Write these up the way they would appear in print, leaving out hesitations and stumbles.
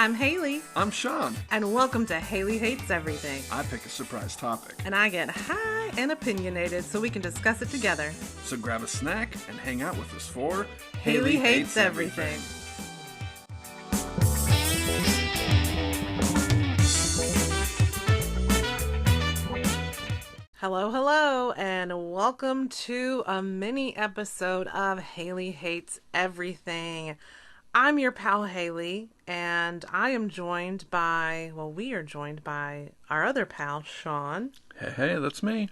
I'm Hailey. I'm Sean. And welcome to Hailey Hates Everything. I pick a surprise topic. And I get high and opinionated so we can discuss it together. So grab a snack and hang out with us for Hailey Hates Everything. Hello, and welcome to a mini episode of Hailey Hates Everything. I'm your pal Hailey, and I am joined by, we are joined by our other pal, Sean. Hey, that's me.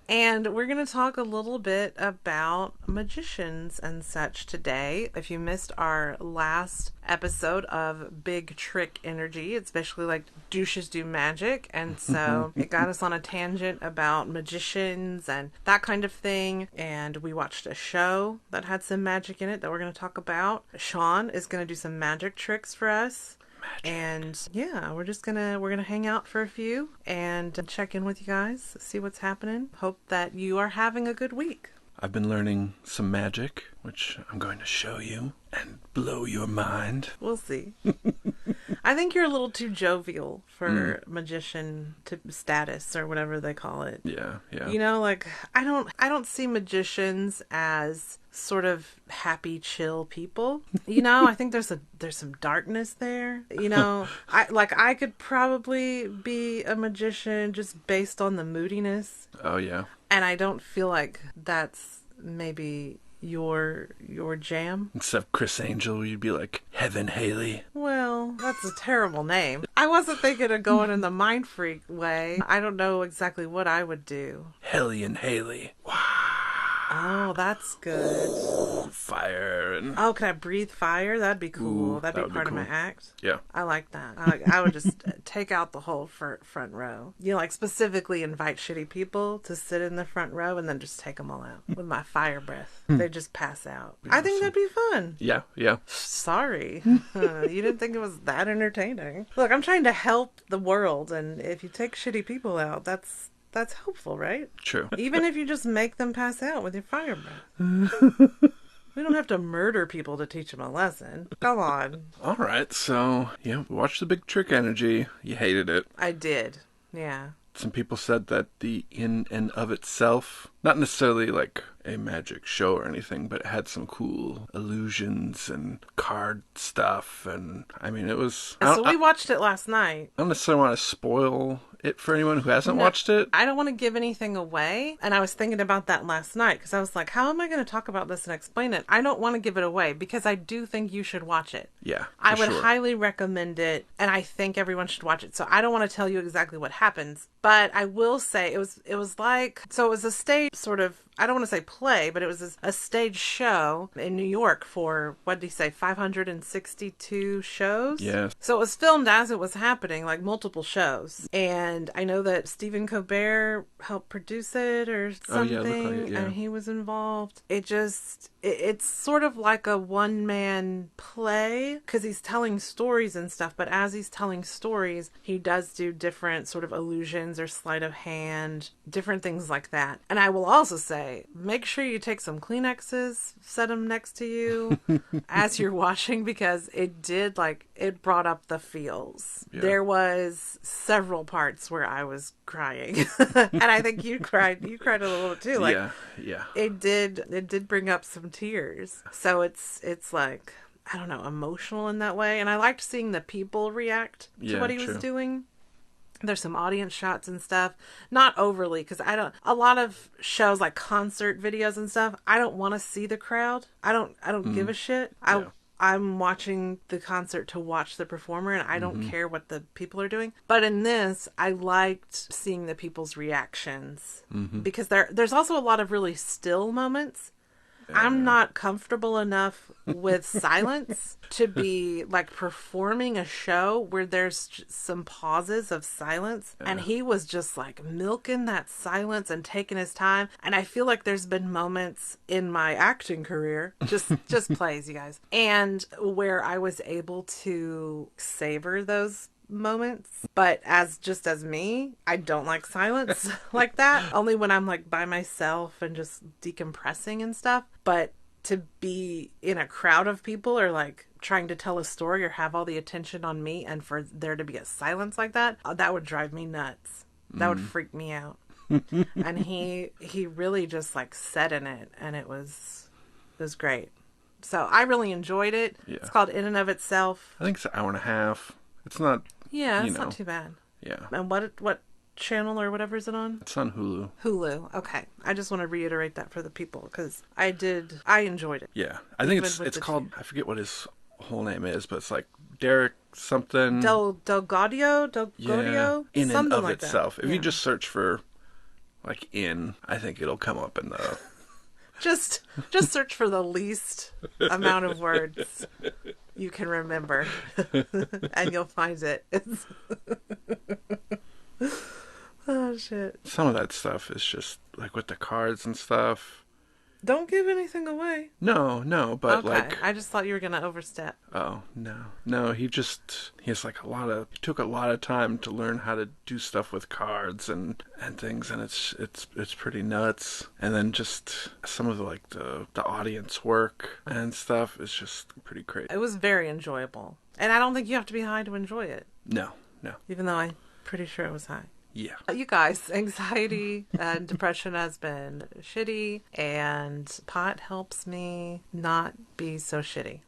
And we're going to talk a little bit about magicians and such today. If you missed our last episode of Big Trick Energy, it's basically like douches do magic. And so it got us on a tangent about magicians and that kind of thing. And we watched a show that had some magic in it that we're going to talk about. Sean is going to do some magic tricks for us. And yeah, we're gonna hang out for a few and check in with you guys, see what's happening. Hope that you are having a good week. I've been learning some magic, which I'm going to show you and blow your mind. We'll see. I think you're a little too jovial for magician status or whatever they call it. Yeah. You know, like I don't see magicians as sort of happy, chill people. You know, I think there's some darkness there. You know, I could probably be a magician just based on the moodiness. Oh yeah. And I don't feel like that's maybe your jam. Instead of Chris Angel, you'd be like Heaven Hailey. Well, that's a terrible name. I wasn't thinking of going in the mind freak way. I don't know exactly what I would do. Hellion Hailey. Wow. Oh, that's good. Fire and... Oh, can I breathe fire? That'd be cool. Ooh, That'd be part of my act. Yeah. I like that. I would just take out the whole front row. You know, like specifically invite shitty people to sit in the front row and then just take them all out with my fire breath. They just pass out. I think that'd be fun. Yeah. Sorry. You didn't think it was that entertaining. Look, I'm trying to help the world, and if you take shitty people out, that's helpful, right? True. Even if you just make them pass out with your fire breath. We don't have to murder people to teach them a lesson. Come on. All right, so, yeah, watch the Big Trick Energy. You hated it. I did. Yeah. Some people said that the in and of itself, not necessarily like a magic show or anything, but it had some cool illusions and card stuff. And I mean, it was... So we watched it last night. I don't necessarily want to spoil it for anyone who hasn't watched it. I don't want to give anything away. And I was thinking about that last night because I was like, how am I going to talk about this and explain it? I don't want to give it away because I do think you should watch it. Yeah, I would highly recommend it, and I think everyone should watch it. So I don't want to tell you exactly what happens, but I will say it was like, so it was a stage sort of, I don't want to say play, but it was a stage show in New York for, what did he say, 562 shows? Yes. So it was filmed as it was happening, like multiple shows. And I know that Stephen Colbert helped produce it or something. Oh, yeah, looked like it, yeah. And he was involved. It's sort of like a one-man play because he's telling stories and stuff. But as he's telling stories, he does do different sort of illusions or sleight of hand, different things like that. And I will also say, make sure you take some Kleenexes, set them next to you as you're watching, because it brought up the feels. Yeah. There was several parts where I was crying. And I think you cried a little bit too. Like, yeah. It did bring up some tears. So it's like, I don't know, emotional in that way. And I liked seeing the people react to what he was doing. There's some audience shots and stuff. Not overly, because a lot of shows like concert videos and stuff, I don't want to see the crowd. I don't give a shit. I'm watching the concert to watch the performer, and I don't care what the people are doing. But in this, I liked seeing the people's reactions because there's also a lot of really still moments. I'm not comfortable enough with silence to be like performing a show where there's some pauses of silence. And he was just like milking that silence and taking his time. And I feel like there's been moments in my acting career, just plays, you guys, and where I was able to savor those moments. But as me, I don't like silence like that. Only when I'm like by myself and just decompressing and stuff. But to be in a crowd of people or like trying to tell a story or have all the attention on me, and for there to be a silence like that, that would drive me nuts. That would freak me out. And he really just like set in it, and it was great. So I really enjoyed it. Yeah. It's called In and of Itself. I think it's an hour and a half. It's not. Yeah, it's not too bad. Yeah. And what channel or whatever is it on? It's on Hulu. Hulu. Okay. I just want to reiterate that for the people because I enjoyed it. Yeah. I think it's called, I forget what his whole name is, but it's like Derek something. DelGaudio? Yeah. In and of like Itself. If you just search for like in, I think it'll come up in the... Just search for the least amount of words you can remember, and you'll find it. Oh, shit. Some of that stuff is just, like, with the cards and stuff. Don't give anything away. No, but, okay. I just thought you were going to overstep. Oh, no. No, he took a lot of time to learn how to do stuff with cards and things, and it's pretty nuts. And then just some of the audience work and stuff is just pretty crazy. It was very enjoyable. And I don't think you have to be high to enjoy it. No. Even though I'm pretty sure it was high. Yeah. You guys, anxiety and depression has been shitty, and pot helps me not be so shitty.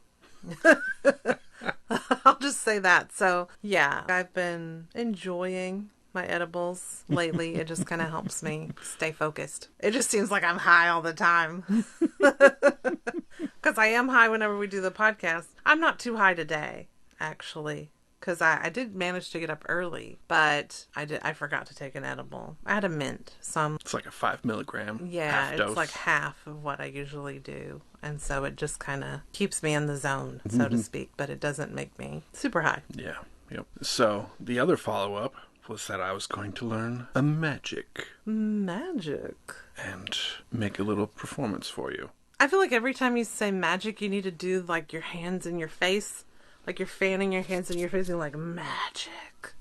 I'll just say that. So, yeah, I've been enjoying my edibles lately. It just kind of helps me stay focused. It just seems like I'm high all the time. Because I am high whenever we do the podcast. I'm not too high today, actually. Because I did manage to get up early, but I forgot to take an edible. I had a mint. It's like a 5 milligram. Yeah, half dose. It's like half of what I usually do. And so it just kind of keeps me in the zone, so to speak. But it doesn't make me super high. Yeah, yep. So the other follow-up was that I was going to learn a magic. Magic? And make a little performance for you. I feel like every time you say magic, you need to do like your hands in your face. Like you're fanning your hands in your face and like, magic.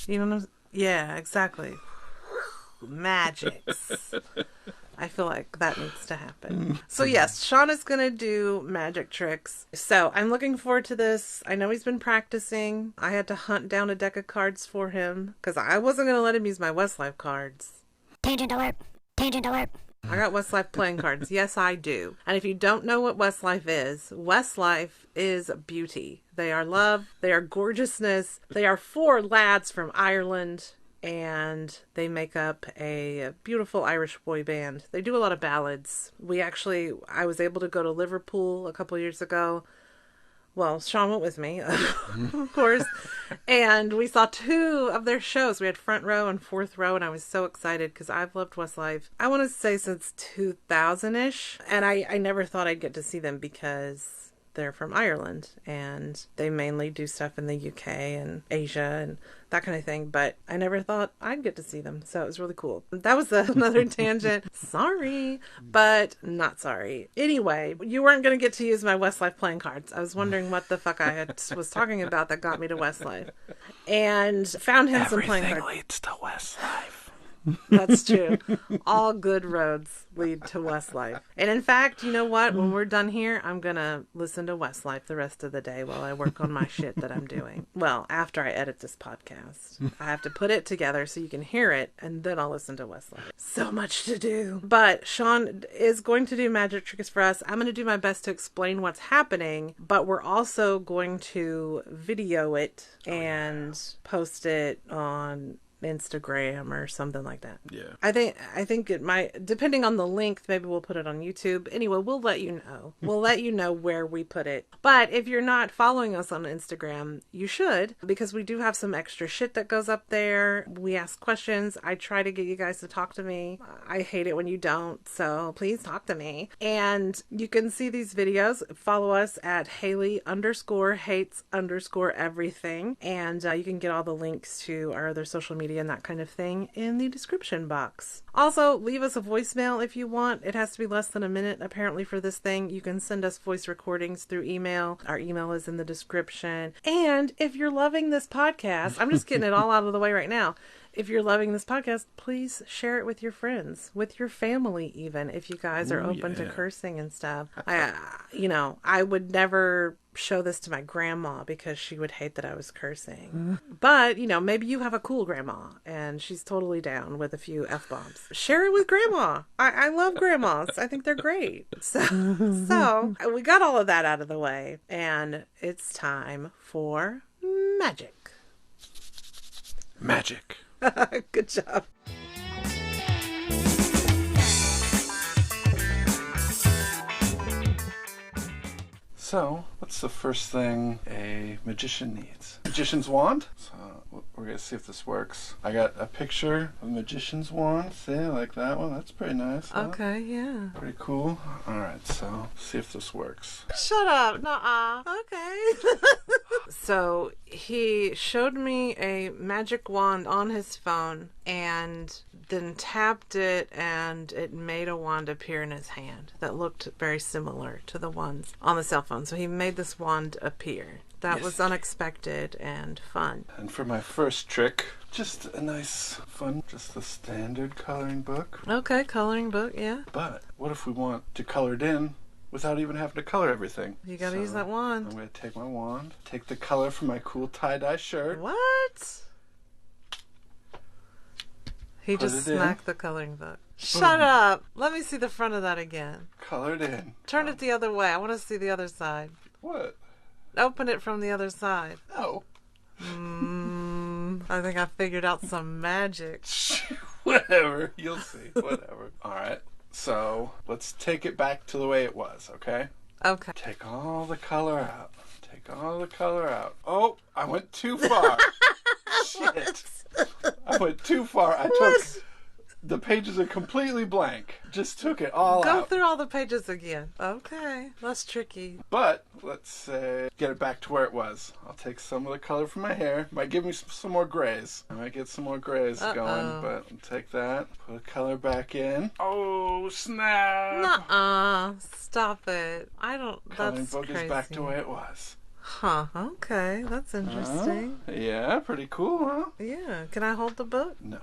You know what I'm saying? Yeah, exactly. Magics. I feel like that needs to happen. So yes, Sean is going to do magic tricks. So I'm looking forward to this. I know he's been practicing. I had to hunt down a deck of cards for him because I wasn't going to let him use my Westlife cards. Tangent alert. Tangent alert. I got Westlife playing cards. Yes, I do. And if you don't know what Westlife is beauty. They are love. They are gorgeousness. They are 4 lads from Ireland, and they make up a beautiful Irish boy band. They do a lot of ballads. I was able to go to Liverpool a couple years ago. Well, Sean went with me, of course, and we saw 2 of their shows. We had front row and fourth row, and I was so excited because I've loved Westlife, I want to say since 2000-ish, and I never thought I'd get to see them because they're from Ireland, and they mainly do stuff in the UK and Asia and that kind of thing, but I never thought I'd get to see them, so it was really cool. That was another tangent. Sorry, but not sorry. Anyway, you weren't going to get to use my Westlife playing cards. I was wondering what the fuck I was talking about that got me to Westlife, and found him some playing cards. Everything leads to Westlife. That's true. All good roads lead to Westlife. And in fact, you know what? When we're done here, I'm going to listen to Westlife the rest of the day while I work on my shit that I'm doing. Well, after I edit this podcast. I have to put it together so you can hear it, and then I'll listen to Westlife. So much to do. But Sean is going to do magic tricks for us. I'm going to do my best to explain what's happening, but we're also going to video it and post it on Instagram or something like that. Yeah. I think it might, depending on the length, maybe we'll put it on YouTube. Anyway, we'll let you know. We'll let you know where we put it. But if you're not following us on Instagram, you should, because we do have some extra shit that goes up there. We ask questions. I try to get you guys to talk to me. I hate it when you don't, so please talk to me. And you can see these videos. Follow us at Hailey_hates_everything. And you can get all the links to our other social media and that kind of thing in the description box. Also, leave us a voicemail if you want. It has to be less than a minute apparently for this thing. You can send us voice recordings through email. Our email is in the description. And if you're loving this podcast, I'm just getting it all out of the way right now. If you're loving this podcast, please share it with your friends, with your family even, if you guys are open to cursing and stuff. I would never show this to my grandma because she would hate that I was cursing. But, maybe you have a cool grandma and she's totally down with a few F-bombs. Share it with grandma. I love grandmas. I think they're great. So we got all of that out of the way, and it's time for magic. Magic. Good job. So, what's the first thing a magician needs? Magician's wand? So, we're going to see if this works. I got a picture of a magician's wand. See, like that one? That's pretty nice. Huh? Okay, yeah. Pretty cool. Alright, so, see if this works. Shut up. Nuh-uh. Okay. So, he showed me a magic wand on his phone and then tapped it, and it made a wand appear in his hand that looked very similar to the ones on the cell phone. So he made this wand appear. That was unexpected and fun. And for my first trick, just a nice, fun, just the standard coloring book. Okay, coloring book, yeah. But what if we want to color it in without even having to color everything? You gotta use that wand. I'm going to take my wand, take the color from my cool tie-dye shirt. What? He just smacked the coloring book. Shut up. Let me see the front of that again. Color it in. Turn it the other way. I want to see the other side. What? Open it from the other side. No. I think I figured out some magic. Whatever. You'll see. Whatever. All right. So, let's take it back to the way it was, okay? Okay. Take all the color out. Take all the color out. Oh, I went too far. Shit. I went too far. I took... The pages are completely blank. Just took it all out. Go through all the pages again. Okay. That's tricky. But, let's say, get it back to where it was. I'll take some of the color from my hair. Might give me some more grays. I might get some more grays going, but I'll take that. Put the color back in. Oh, snap. Nuh-uh. Stop it. Coloring book is back to where it was. Huh. Okay. That's interesting. Yeah, pretty cool, huh? Yeah. Can I hold the book? No.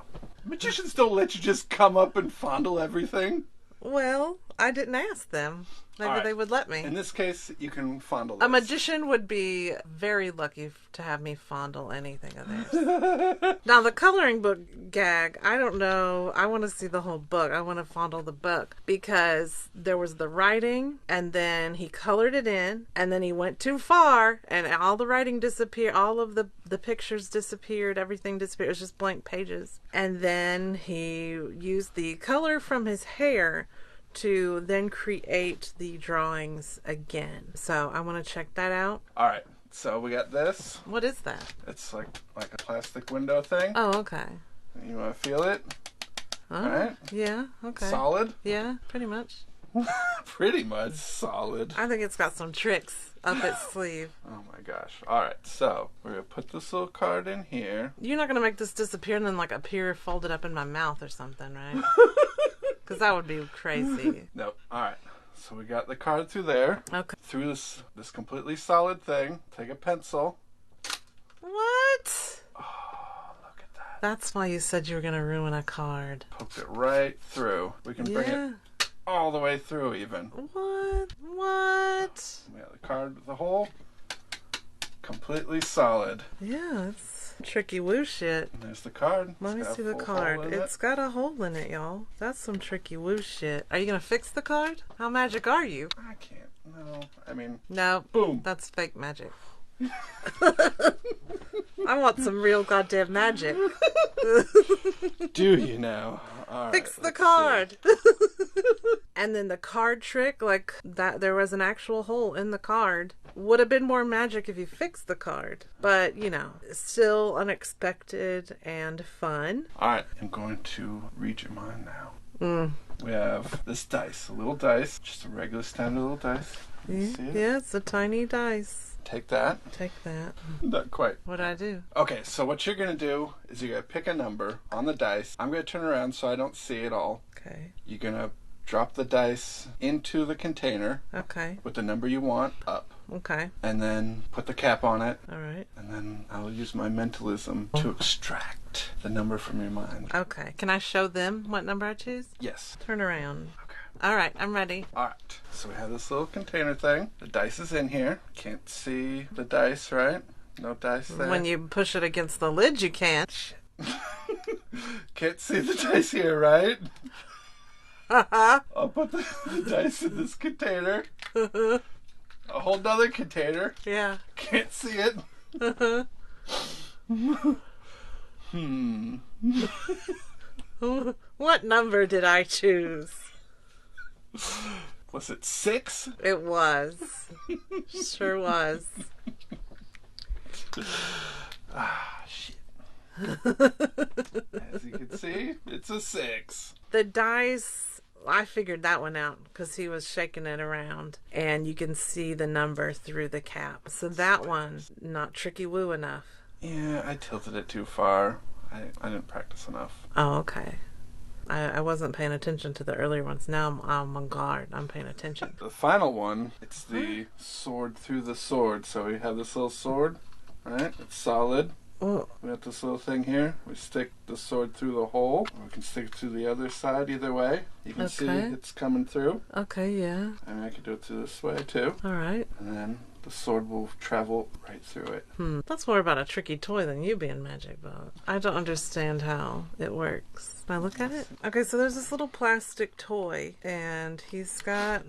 Magicians don't let you just come up and fondle everything. Well, I didn't ask them. Maybe they would let me. In this case, you can fondle this. A magician would be very lucky to have me fondle anything of theirs. Now, the coloring book gag, I don't know. I want to see the whole book. I want to fondle the book because there was the writing, and then he colored it in, and then he went too far, and all the writing disappeared. All of the pictures disappeared. Everything disappeared. It was just blank pages. And then he used the color from his hair to then create the drawings again. So I want to check that out. All right. So we got this. What is that? It's like a plastic window thing. Oh, okay. You want to feel it? All right. Yeah. Okay. Solid? Yeah, pretty much. Pretty much solid. I think it's got some tricks up its sleeve. Oh my gosh. All right. So we're going to put this little card in here. You're not going to make this disappear and then appear folded up in my mouth or something, right? Because that would be crazy. Nope. All right. So we got the card through there. Okay. Through this completely solid thing. Take a pencil. What? Oh, look at that. That's why you said you were going to ruin a card. Poked it right through. We can bring it all the way through even. What? Yeah, the card with the hole. Completely solid. Yeah, it's tricky woo shit. And there's the card. Let me see the card. It's got a hole in it, y'all. That's some tricky woo shit. Are you going to fix the card? How magic are you? I can't. No. I mean... No. Boom. That's fake magic. I want some real goddamn magic. Do you now? All Fix right, the card. And then the card trick, that there was an actual hole in the card. Would have been more magic if you fixed the card. But, still unexpected and fun. All right, I'm going to read your mind now. We have this dice, a little dice, just a regular standard little dice. Yeah, it's a tiny dice. Take that. Take that. Not quite. What'd I do? Okay, so what you're going to do is you're going to pick a number on the dice. I'm going to turn around so I don't see it all. Okay. You're going to drop the dice into the container. Okay. With the number you want up. okay. And then put the cap on it. All right. And then I'll use my mentalism to extract the number from your mind. Okay. Can I show them what number I choose? Yes. Turn around. Okay. All right, I'm ready. All right. So we have this little container thing. The dice is in here. Can't see the dice, right? No dice there. When you push it against the lid, you can't. Can't see the dice here, right? I'll put the dice in this container. A whole nother container. Yeah. Can't see it. What number did I choose? Was it 6? It was. Sure was. Shit. As you can see, it's a 6. The dice, I figured that one out because he was shaking it around and you can see the number through the cap. So that one, not tricky woo enough. Yeah, I tilted it too far. I didn't practice enough. Oh, okay. I wasn't paying attention to the earlier ones. Now I'm on guard. I'm paying attention. The final one, it's the sword through the sword. So we have this little sword, right? It's solid. Oh. We got this little thing here. We stick the sword through the hole. Or we can stick it through the other side. Either way. You can see it's coming through. Okay, yeah. I mean, I could do it through this way too. All right. And then the sword will travel right through it. That's more about a tricky toy than you being magic, but I don't understand how it works. Can I look at it? Okay, so there's this little plastic toy, and it's got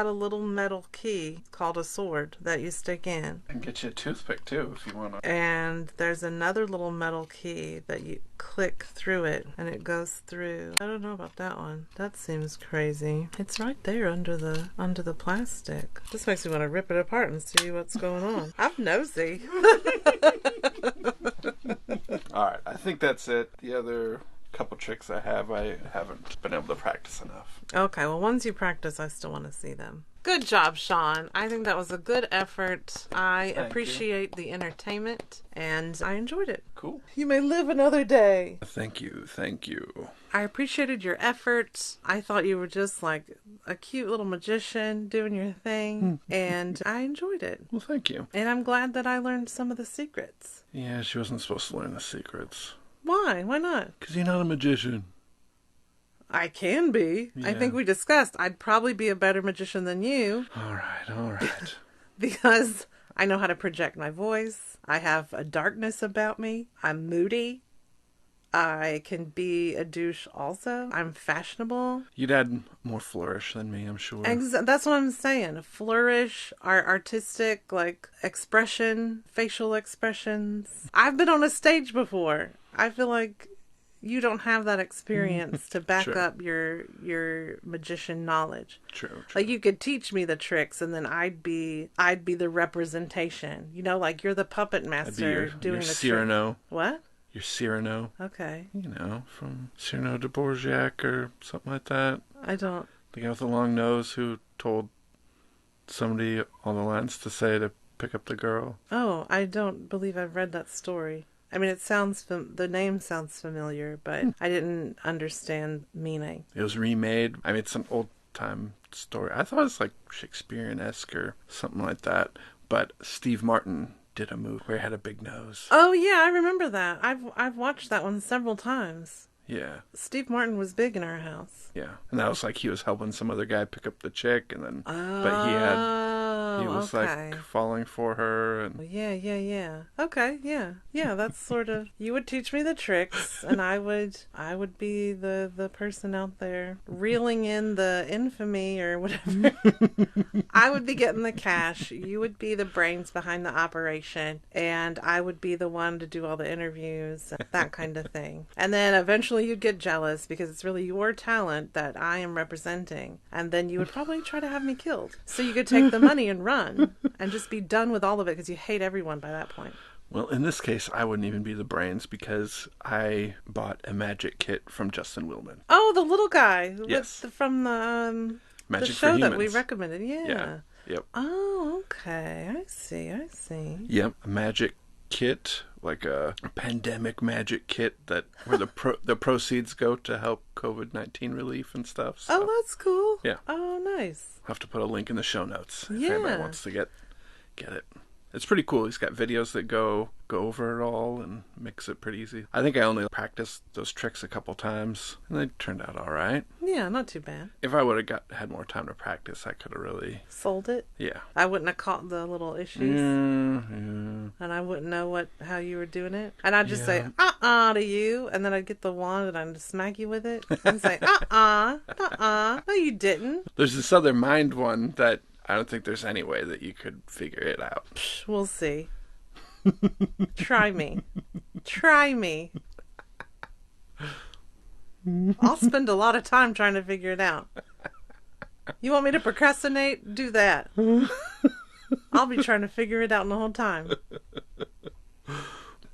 a little metal key called a sword that you stick in. I can get you a toothpick too if you want to. And there's another little metal key that you click through it, and it goes through. I don't know about that one. That seems crazy. It's right there under the plastic. This makes me want to rip it apart and see what's going on. I'm nosy. Alright, I think that's it. The other couple tricks I haven't been able to practice enough. Okay, well, once you practice, I still want to see them. Good job, Sean. I think that was a good effort. I appreciate the entertainment, and I enjoyed it. Cool. You may live another day. Thank you. I appreciated your effort. I thought you were just like a cute little magician doing your thing, and I enjoyed it. Well, thank you. And I'm glad that I learned some of the secrets. Yeah, she wasn't supposed to learn the secrets. Why? Why not? Because you're not a magician. I can be. Yeah. I think we discussed I'd probably be a better magician than you. All right. Because I know how to project my voice. I have a darkness about me. I'm moody. I can be a douche also. I'm fashionable. You'd add more flourish than me, I'm sure. That's what I'm saying. Flourish, artistic, like expression, facial expressions. I've been on a stage before. I feel like you don't have that experience to back up your magician knowledge. True. Like you could teach me the tricks, and then I'd be the representation. You know, like you're the puppet master doing the Cyrano. trick. What? Your Cyrano. Okay. You know, from Cyrano de Bergerac or something like that. I don't. The guy with the long nose who told somebody all the lines to say to pick up the girl. Oh, I don't believe I've read that story. I mean, the name sounds familiar, but I didn't understand meaning. It was remade. I mean, it's an old-time story. I thought it was like Shakespearean-esque or something like that. But Steve Martin did a movie where he had a big nose. Oh, yeah, I remember that. I've watched that one several times. Yeah. Steve Martin was big in our house. Yeah. And that was like he was helping some other guy pick up the chick, and then he was like falling for her, and yeah. Okay, yeah. That's sort of, you would teach me the tricks, and I would be the person out there reeling in the infamy or whatever. I would be getting the cash. You would be the brains behind the operation, and I would be the one to do all the interviews, that kind of thing. And then eventually you'd get jealous because it's really your talent that I am representing, and then you would probably try to have me killed so you could take the money and run and just be done with all of it because you hate everyone by that point. Well, in this case, I wouldn't even be the brains because I bought a magic kit from Justin Willman. Oh, the little guy. Yes. From the Magic show for Humans that we recommended. Yeah. Yep. Oh, okay. I see. Yep. A magic kit, like a pandemic magic kit where the proceeds go to help COVID-19 relief and stuff. So. Oh, that's cool. Yeah. Oh, nice. I'll have to put a link in the show notes if Yeah. anybody wants to get get it. It's pretty cool. He's got videos that go over it all and makes it pretty easy. I think I only practiced those tricks a couple times, and they turned out all right. Yeah, not too bad. If I would have had more time to practice, I could have really... sold it? Yeah. I wouldn't have caught the little issues. Yeah. And I wouldn't know how you were doing it. And I'd just say, to you, and then I'd get the wand and I'd just smack you with it and say, no you didn't. There's this other mind one that I don't think there's any way that you could figure it out. We'll see. Try me. Try me. I'll spend a lot of time trying to figure it out. You want me to procrastinate? Do that. I'll be trying to figure it out the whole time.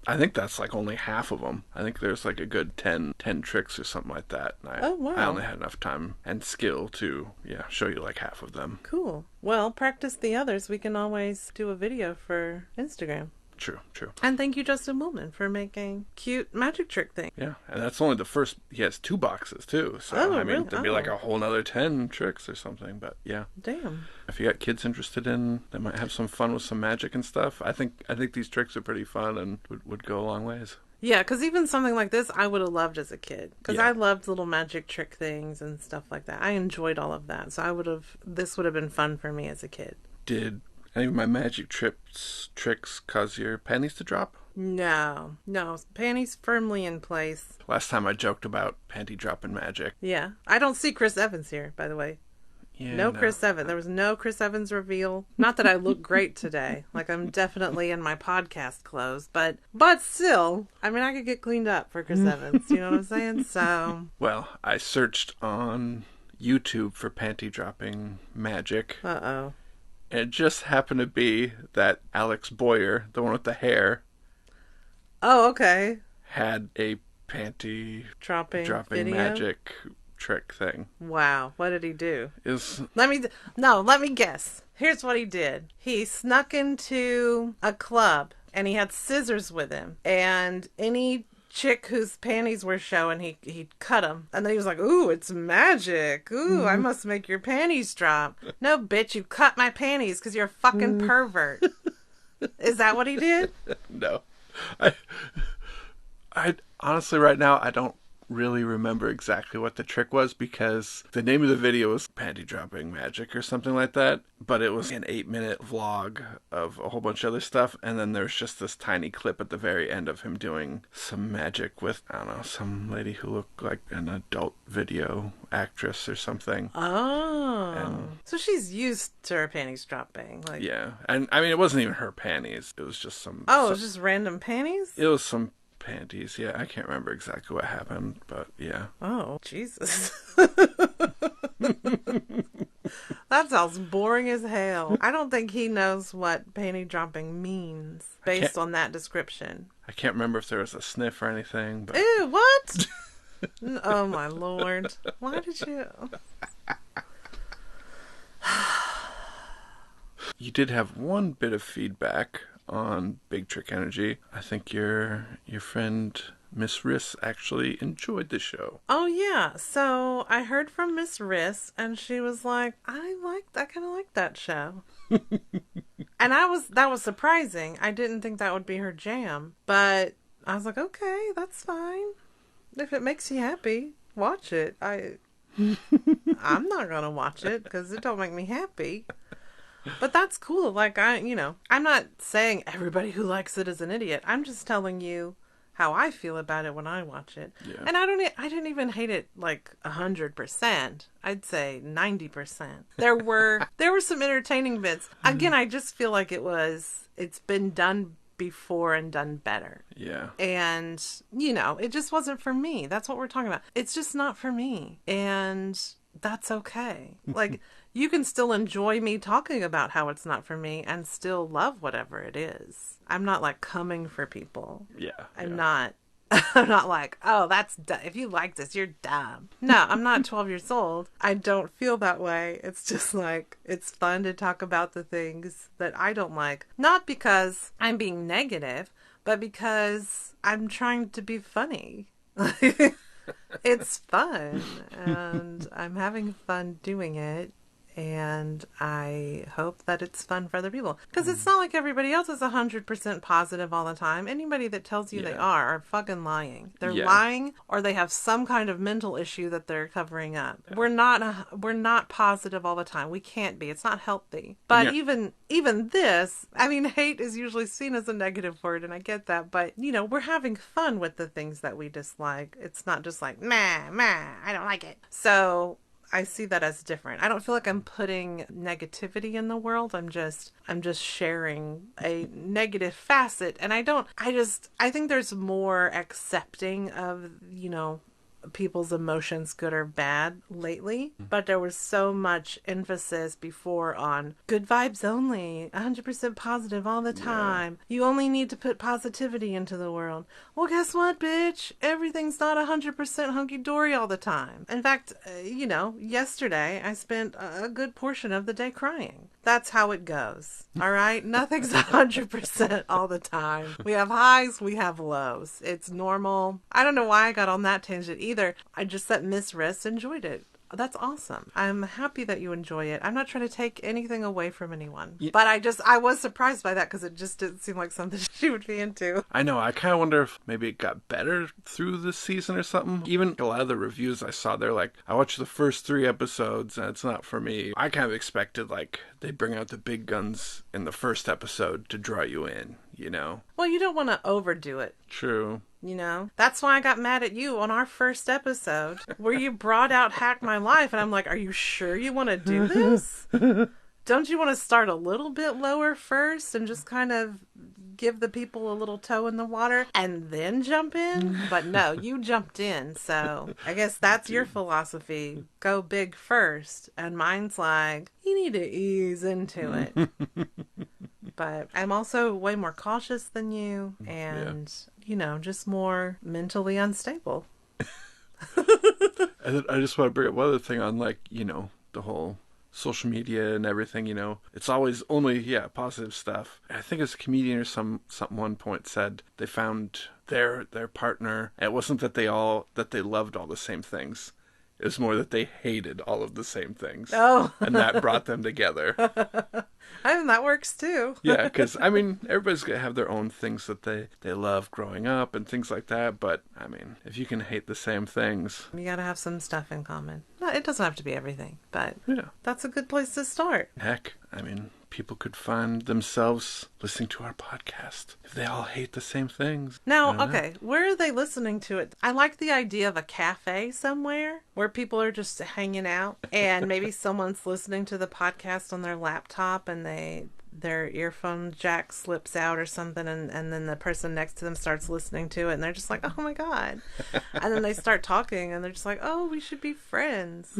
I think that's like only half of them. I think there's like a good 10 tricks or something like that. And wow. I only had enough time and skill to, show you like half of them. Cool. Well, practice the others. We can always do a video for Instagram. True. And thank you, Justin Woolman, for making cute magic trick thing. Yeah, and that's only the first. He has 2 boxes too. So really? There'd be like a whole nother 10 tricks or something. But yeah, damn. If you got kids interested in, they might have some fun with some magic and stuff. I think these tricks are pretty fun and would go a long ways. Yeah, because even something like this, I would have loved as a kid. Because I loved little magic trick things and stuff like that. I enjoyed all of that. So this would have been fun for me as a kid. Did any of my magic tricks cause your panties to drop? No. Panties firmly in place. Last time I joked about panty dropping magic. Yeah. I don't see Chris Evans here, by the way. Yeah, no Chris Evans. There was no Chris Evans reveal. Not that I look great today. Like, I'm definitely in my podcast clothes. But still, I mean, I could get cleaned up for Chris Evans. You know what I'm saying? So. Well, I searched on YouTube for panty dropping magic. Uh-oh. And it just happened to be that Alex Boyer, the one with the hair. Oh, okay. Had a panty dropping video? Magic trick thing. Wow. What did he do? Let me guess. Here's what he did. He snuck into a club and he had scissors with him. And any chick whose panties were showing, he cut them. And then he was like, ooh, it's magic. Ooh, I must make your panties drop. No, bitch, you cut my panties because you're a fucking pervert. Is that what he did? No. I honestly, right now, I don't really remember exactly what the trick was because the name of the video was Panty Dropping Magic or something like that, but it was an 8-minute vlog of a whole bunch of other stuff, and then there's just this tiny clip at the very end of him doing some magic with, I don't know, some lady who looked like an adult video actress or something. Oh. So she's used to her panties dropping. Yeah. And I mean, it wasn't even her panties. It was just some... Oh, it was just random panties? It was some panties. Yeah, I can't remember exactly what happened, but yeah. Oh, Jesus. That sounds boring as hell. I don't think he knows what panty dropping means based on that description. I can't remember if there was a sniff or anything, but... Ew, what? Oh, my Lord. Why did you... You did have one bit of feedback on Big Trick Energy. I think your friend Miss Riss actually enjoyed the show. Oh yeah, so I heard from Miss Riss and she was like, I kind of like that show. And that was surprising. I didn't think that would be her jam, but I was like, okay, that's fine. If it makes you happy, watch it. I'm not gonna watch it because it don't make me happy. But that's cool. Like, I'm not saying everybody who likes it is an idiot. I'm just telling you how I feel about it when I watch it. Yeah. And I didn't even hate it like 100%. I'd say 90%. There were some entertaining bits. Again, I just feel like it's been done before and done better. Yeah. And, it just wasn't for me. That's what we're talking about. It's just not for me. And that's okay. Like, you can still enjoy me talking about how it's not for me and still love whatever it is. I'm not like coming for people. Yeah. I'm not like, oh, that's dumb. If you like this, you're dumb. No, I'm not 12 years old. I don't feel that way. It's just like, it's fun to talk about the things that I don't like. Not because I'm being negative, but because I'm trying to be funny. It's fun and I'm having fun doing it. and I hope that it's fun for other people. Because it's not like everybody else is 100% positive all the time. Anybody that tells you they are fucking lying. They're lying, or they have some kind of mental issue that they're covering up. Yeah. We're not positive all the time. We can't be. It's not healthy. But even this, I mean, hate is usually seen as a negative word, and I get that. But, you know, we're having fun with the things that we dislike. It's not just like, I don't like it. So I see that as different. I don't feel like I'm putting negativity in the world. I'm just sharing a negative facet. And I think there's more accepting of, you know, people's emotions, good or bad, lately. But there was so much emphasis before on good vibes only, 100% positive all the time. You only need to put positivity into the world. Well, guess what, bitch? Everything's not 100% hunky-dory all the time. In fact, you know, yesterday I spent a good portion of the day crying. That's how it goes. All right? Nothing's 100% all the time. We have highs, we have lows. It's normal. I don't know why I got on that tangent either. I just that Miss Riss enjoyed it. That's awesome. I'm happy that you enjoy it. I'm not trying to take anything away from anyone. Yeah. But I was surprised by that because it just didn't seem like something she would be into. I know. I kind of wonder if maybe it got better through this season or something. Even a lot of the reviews I saw, they're like, I watched the first 3 episodes and it's not for me. I kind of expected like they bring out the big guns in the first episode to draw you in, you know? Well, you don't want to overdo it. True. You know, that's why I got mad at you on our first episode where you brought out Hack My Life. And I'm like, are you sure you want to do this? Don't you want to start a little bit lower first and just kind of give the people a little toe in the water and then jump in? But no, you jumped in. So I guess that's your philosophy. Go big first. And mine's like, you need to ease into it. But I'm also way more cautious than you and, you know, just more mentally unstable. And then I just want to bring up one other thing on, like, you know, the whole social media and everything, you know. It's always only, positive stuff. I think as a comedian or some one point said they found their partner. And it wasn't that they loved all the same things. It was more that they hated all of the same things. Oh. And that brought them together. I mean, that works too. Yeah, because, I mean, everybody's going to have their own things that they love growing up and things like that. But, I mean, if you can hate the same things. You got to have some stuff in common. No, it doesn't have to be everything, but that's a good place to start. Heck, I mean, people could find themselves listening to our podcast if they all hate the same things. Now, okay, where are they listening to it? I like the idea of a cafe somewhere where people are just hanging out and maybe someone's listening to the podcast on their laptop and their earphone jack slips out or something and then the person next to them starts listening to it and they're just like, oh my God. And then they start talking and they're just like, oh, we should be friends.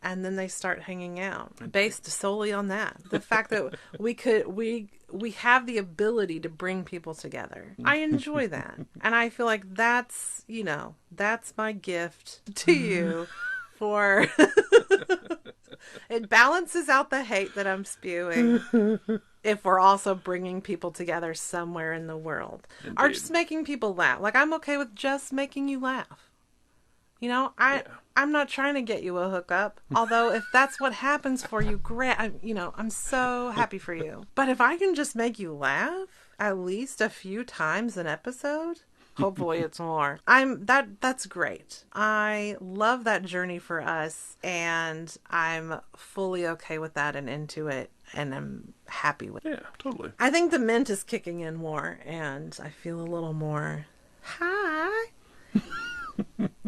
And then they start hanging out based solely on that. The fact that we have the ability to bring people together. I enjoy that. And I feel like that's, you know, that's my gift to you for it balances out the hate that I'm spewing if we're also bringing people together somewhere in the world. Indeed. Or just making people laugh. Like, I'm okay with just making you laugh. You know, I'm not trying to get you a hookup. Although if that's what happens for you, great. I'm so happy for you. But if I can just make you laugh at least a few times an episode, hopefully it's more. That's great. I love that journey for us, and I'm fully okay with that and into it, and I'm happy with it. Yeah, totally. I think the mint is kicking in more, and I feel a little more hi.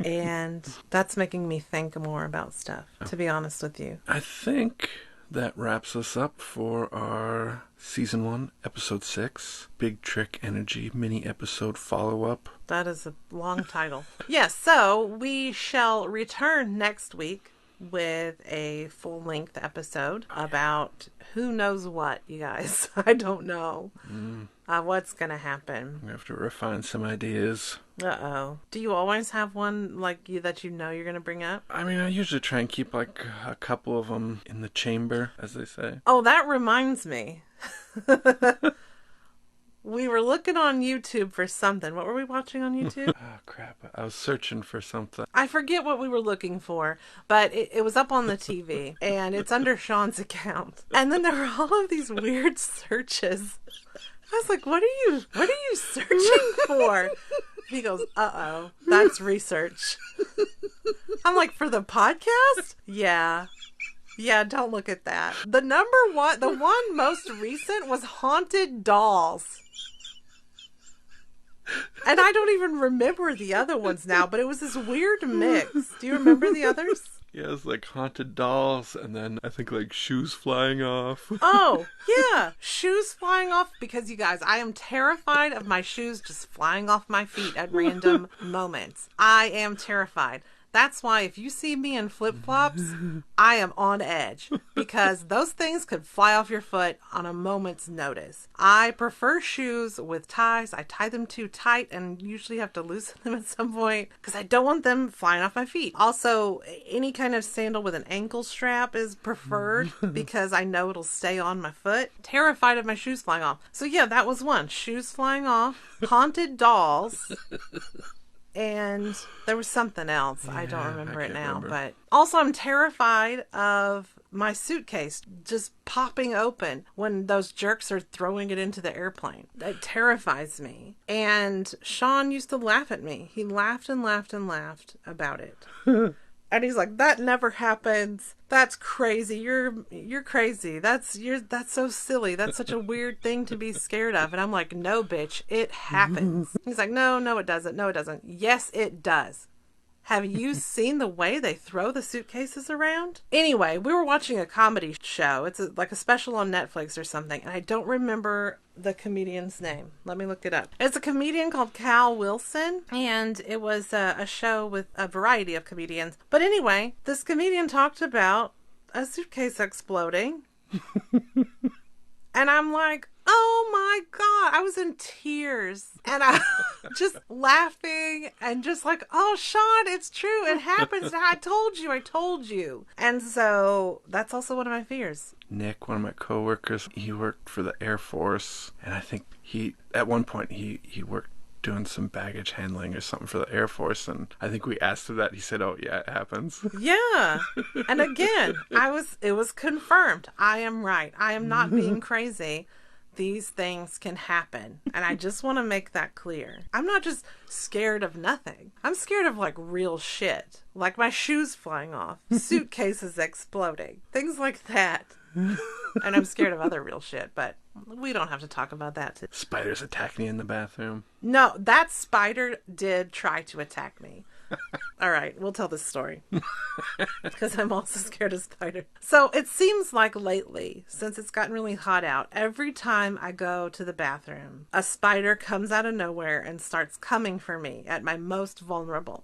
And that's making me think more about stuff, to be honest with you. I think that wraps us up for our Season 1, Episode 6, Big Trick Energy mini-episode follow-up. That is a long title. Yes, so we shall return next week with a full-length episode about who knows what, you guys. I don't know what's going to happen. We have to refine some ideas. Uh-oh. Do you always have one that you know you're going to bring up? I mean, I usually try and keep like a couple of them in the chamber, as they say. Oh, that reminds me. we were looking on YouTube for something. What were we watching on YouTube? Oh, crap. I was searching for something. I forget what we were looking for, but it was up on the TV, and it's under Sean's account. And then there were all of these weird searches. I was like, what are you searching for? He goes, uh-oh, that's research. I'm like, for the podcast? Yeah. Yeah, don't look at that. The one most recent was haunted dolls. And I don't even remember the other ones now, but it was this weird mix. Do you remember the others? Yeah, it was like haunted dolls, and then I think like shoes flying off. Oh, yeah. Shoes flying off, because you guys, I am terrified of my shoes just flying off my feet at random moments. I am terrified. That's why if you see me in flip-flops, I am on edge, because those things could fly off your foot on a moment's notice. I prefer shoes with ties. I tie them too tight and usually have to loosen them at some point because I don't want them flying off my feet. Also, any kind of sandal with an ankle strap is preferred because I know it'll stay on my foot. Terrified of my shoes flying off. So yeah, that was one. Shoes flying off, haunted dolls. And there was something else. Yeah, I don't remember it now. But also, I'm terrified of my suitcase just popping open when those jerks are throwing it into the airplane. That terrifies me. And Sean used to laugh at me. He laughed and laughed and laughed about it. And he's like, that never happens. That's crazy. You're crazy. That's so silly. That's such a weird thing to be scared of. And I'm like, no, bitch, it happens. He's like, no, it doesn't. No, it doesn't. Yes, it does. Have you seen the way they throw the suitcases around? Anyway, we were watching a comedy show. It's like a special on Netflix or something. And I don't remember the comedian's name. Let me look it up. It's a comedian called Cal Wilson. And it was a show with a variety of comedians. But anyway, this comedian talked about a suitcase exploding. And I'm like, oh my God, I was in tears. And I just laughing and just like, oh, Sean, it's true. It happens. I told you. And so that's also one of my fears. Nick, one of my coworkers, he worked for the Air Force. And I think at one point he worked doing some baggage handling or something for the Air Force, and I think we asked him that. He said, oh yeah, it happens. Yeah. And again, it was confirmed. I am right. I am not being crazy. These things can happen. And I just want to make that clear. I'm not just scared of nothing. I'm scared of like real shit. Like my shoes flying off, suitcases exploding, things like that. And I'm scared of other real shit, but we don't have to talk about that today. Spiders attack me in the bathroom. No, that spider did try to attack me. All right, we'll tell this story. Because I'm also scared of spiders. So it seems like lately, since it's gotten really hot out, every time I go to the bathroom, a spider comes out of nowhere and starts coming for me at my most vulnerable.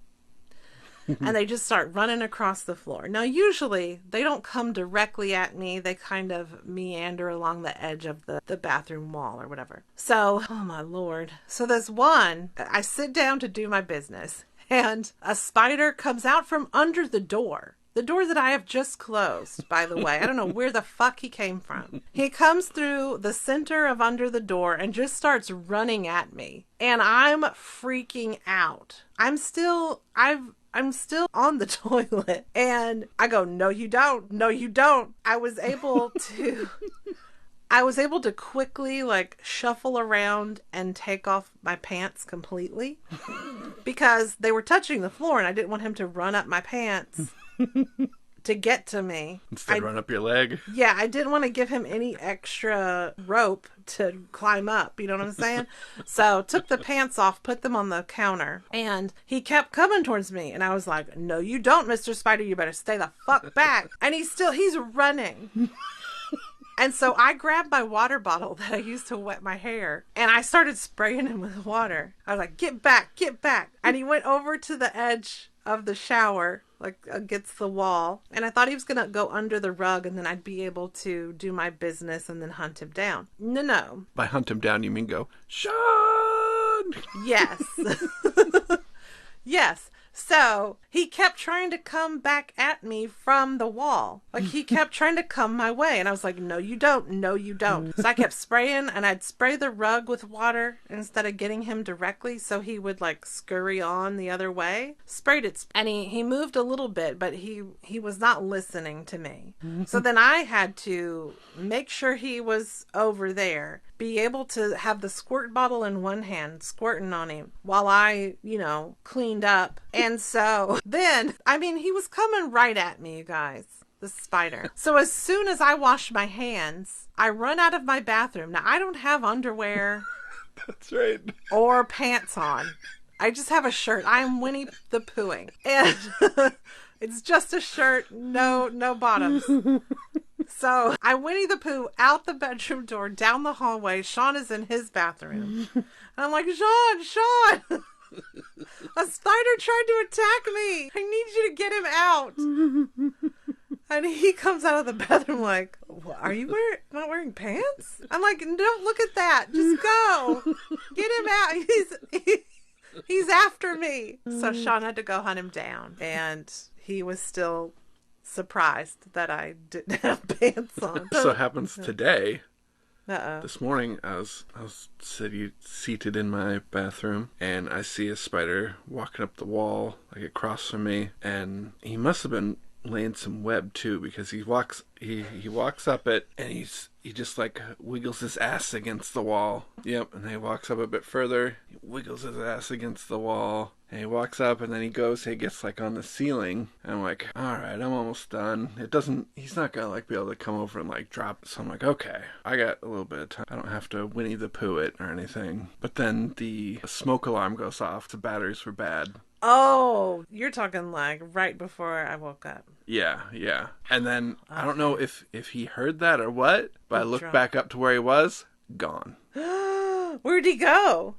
And they just start running across the floor. Now, usually, they don't come directly at me. They kind of meander along the edge of the bathroom wall or whatever. So, oh my Lord. So there's one, I sit down to do my business, and a spider comes out from under the door. The door that I have just closed, by the way. I don't know where the fuck he came from. He comes through the center of under the door and just starts running at me. And I'm freaking out. I'm still on the toilet. And I go, no, you don't. No, you don't. I was able to quickly like shuffle around and take off my pants completely because they were touching the floor and I didn't want him to run up my pants to get to me. Instead, run up your leg. Yeah, I didn't want to give him any extra rope to climb up. You know what I'm saying? So took the pants off, put them on the counter, and he kept coming towards me. And I was like, no, you don't, Mr. Spider. You better stay the fuck back. And he's running. And so I grabbed my water bottle that I used to wet my hair, and I started spraying him with water. I was like, get back, get back. And he went over to the edge of the shower, like against the wall. And I thought he was going to go under the rug, and then I'd be able to do my business and then hunt him down. No. By hunt him down, you mean go, Sean! Yes. Yes. So he kept trying to come back at me from the wall. Like, he kept trying to come my way. And I was like, no, you don't. No, you don't. So I kept spraying, and I'd spray the rug with water instead of getting him directly, so he would, like, scurry on the other way. Sprayed it. And he moved a little bit, but he was not listening to me. So then I had to make sure he was over there, be able to have the squirt bottle in one hand, squirting on him, while I, cleaned up. And so then, he was coming right at me, you guys, the spider. So as soon as I wash my hands, I run out of my bathroom. Now, I don't have underwear. That's right. Or pants on. I just have a shirt. I am Winnie the Poohing. And it's just a shirt, no bottoms. So I Winnie the Pooh out the bedroom door, down the hallway. Sean is in his bathroom. And I'm like, Sean! A spider tried to attack me. I need you to get him out. And he comes out of the bathroom like, are you not wearing pants? I'm like, don't look at that. Just go. Get him out. He's after me. So Sean had to go hunt him down. And he was still surprised that I didn't have pants on. So happens today. Uh-oh. This morning, I was seated in my bathroom, and I see a spider walking up the wall, like across from me, and he must have been laying some web too, because he walks up it, and he just like wiggles his ass against the wall. Yep, and then he walks up a bit further, he wiggles his ass against the wall, and he walks up, and then he gets like on the ceiling, and I'm like, alright, I'm almost done. He's not gonna like be able to come over and like drop it. So I'm like, okay, I got a little bit of time. I don't have to Winnie the Pooh it or anything. But then the smoke alarm goes off. The batteries were bad. Oh, you're talking like right before I woke up. Yeah. And then okay. I don't know if he heard that or what, but I looked back up to where he was, gone. Where'd he go?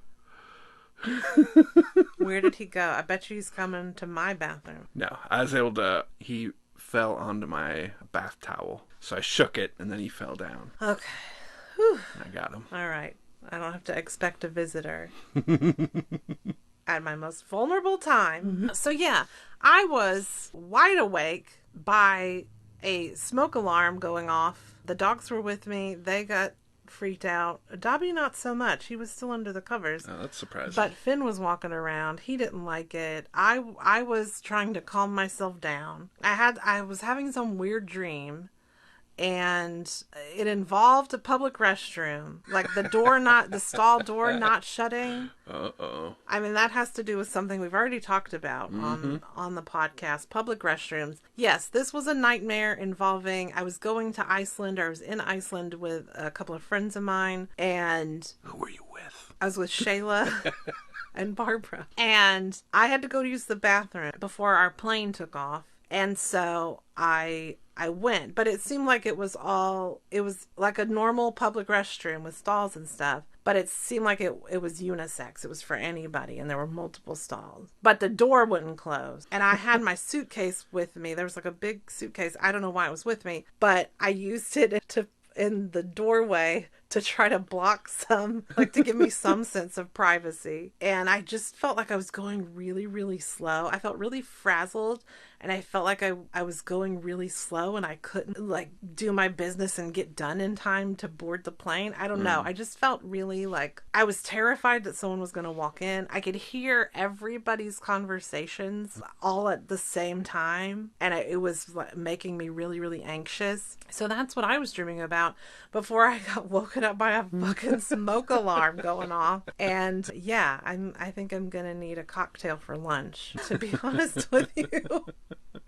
Where did he go? I bet you he's coming to my bathroom. No, I was able to, he fell onto my bath towel. So I shook it, and then he fell down. Okay. Whew. I got him. All right. I don't have to expect a visitor. At my most vulnerable time. Mm-hmm. So yeah, I was wide awake by a smoke alarm going off. The dogs were with me. They got freaked out. Dobby not so much. He was still under the covers. Oh, that's surprising. But Finn was walking around. He didn't like it. I was trying to calm myself down. I was having some weird dream. And it involved a public restroom, like the stall door not shutting. Uh-oh. That has to do with something we've already talked about on the podcast, public restrooms. Yes, this was a nightmare involving, I was going to Iceland, or I was in Iceland with a couple of friends of mine, and... Who were you with? I was with Shayla and Barbara. And I had to go use the bathroom before our plane took off. And so I went, but it seemed like it was like a normal public restroom with stalls and stuff, but it seemed like it was unisex. It was for anybody, and there were multiple stalls, but the door wouldn't close. And I had my suitcase with me. There was like a big suitcase. I don't know why it was with me, but I used it in the doorway to try to block to give me some sense of privacy. And I just felt like I was going really, really slow. I felt really frazzled, and I felt like I was going really slow, and I couldn't like do my business and get done in time to board the plane. I don't know. I just felt really like I was terrified that someone was going to walk in. I could hear everybody's conversations all at the same time, and it was making me really, really anxious. So that's what I was dreaming about before I got woken up by a fucking smoke alarm going off. And yeah, I think I'm gonna need a cocktail for lunch, to be honest with you.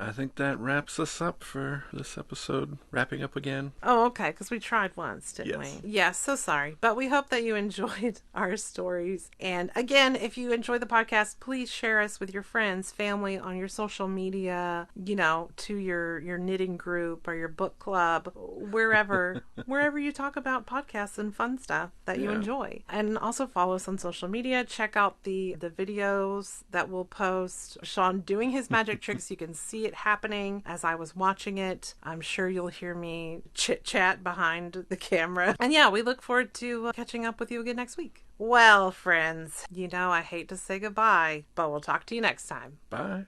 I think that wraps us up for this episode. Wrapping up again. Oh, okay, because we tried once, didn't we? Yeah, so sorry. But we hope that you enjoyed our stories. And again, if you enjoy the podcast, please share us with your friends, family, on your social media, to your knitting group or your book club, wherever you talk about podcasts and fun stuff that you enjoy. And also follow us on social media. Check out the videos that we'll post. Sean doing his magic tricks. You can see it happening as I was watching it. I'm sure you'll hear me chit chat behind the camera. And yeah, we look forward to catching up with you again next week. Well, friends, I hate to say goodbye, but we'll talk to you next time. Bye.